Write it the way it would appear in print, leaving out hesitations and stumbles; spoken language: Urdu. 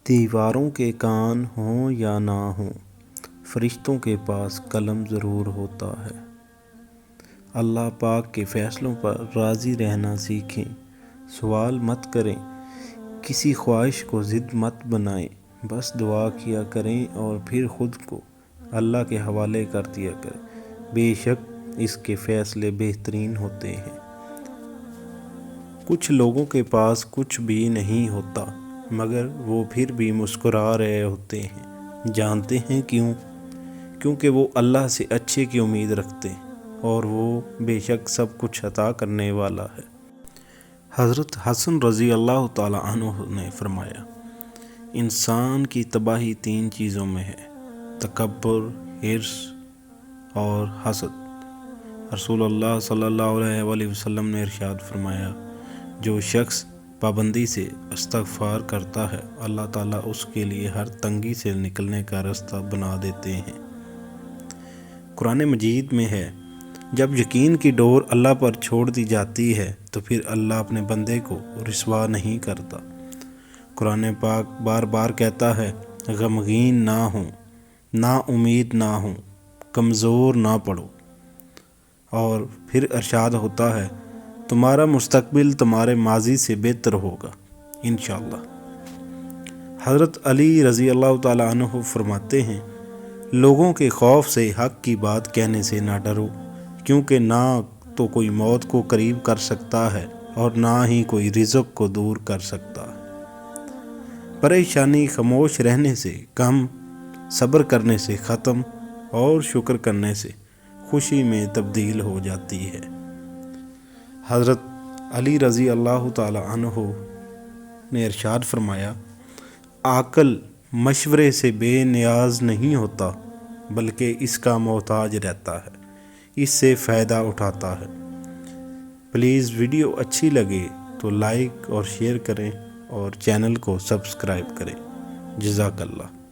دیواروں کے کان ہوں یا نہ ہوں، فرشتوں کے پاس قلم ضرور ہوتا ہے۔ اللہ پاک کے فیصلوں پر راضی رہنا سیکھیں، سوال مت کریں، کسی خواہش کو ضد مت بنائیں، بس دعا کیا کریں اور پھر خود کو اللہ کے حوالے کر دیا کریں، بے شک اس کے فیصلے بہترین ہوتے ہیں۔ کچھ لوگوں کے پاس کچھ بھی نہیں ہوتا مگر وہ پھر بھی مسکرا رہے ہوتے ہیں، جانتے ہیں کیوں؟ کیونکہ وہ اللہ سے اچھے کی امید رکھتے ہیں اور وہ بے شک سب کچھ عطا کرنے والا ہے۔ حضرت حسن رضی اللہ تعالیٰ عنہ نے فرمایا، انسان کی تباہی 3 چیزوں میں ہے: تکبر، حرص اور حسد۔ رسول اللہ صلی اللہ علیہ وآلہ وسلم نے ارشاد فرمایا، جو شخص پابندی سے استغفار کرتا ہے اللہ تعالیٰ اس کے لیے ہر تنگی سے نکلنے کا راستہ بنا دیتے ہیں۔ قرآن مجید میں ہے، جب یقین کی ڈور اللہ پر چھوڑ دی جاتی ہے تو پھر اللہ اپنے بندے کو رسوا نہیں کرتا۔ قرآن پاک بار بار کہتا ہے، غمگین نہ ہوں، نا امید نہ ہوں، کمزور نہ پڑو، اور پھر ارشاد ہوتا ہے، تمہارا مستقبل تمہارے ماضی سے بہتر ہوگا انشاءاللہ۔ حضرت علی رضی اللہ تعالیٰ عنہ فرماتے ہیں، لوگوں کے خوف سے حق کی بات کہنے سے نہ ڈرو، کیونکہ نہ تو کوئی موت کو قریب کر سکتا ہے اور نہ ہی کوئی رزق کو دور کر سکتا ہے۔ پریشانی خاموش رہنے سے کم، صبر کرنے سے ختم اور شکر کرنے سے خوشی میں تبدیل ہو جاتی ہے۔ حضرت علی رضی اللہ تعالیٰ عنہ نے ارشاد فرمایا، عاقل مشورے سے بے نیاز نہیں ہوتا بلکہ اس کا محتاج رہتا ہے، اس سے فائدہ اٹھاتا ہے۔ پلیز ویڈیو اچھی لگے تو لائک اور شیئر کریں اور چینل کو سبسکرائب کریں۔ جزاک اللہ۔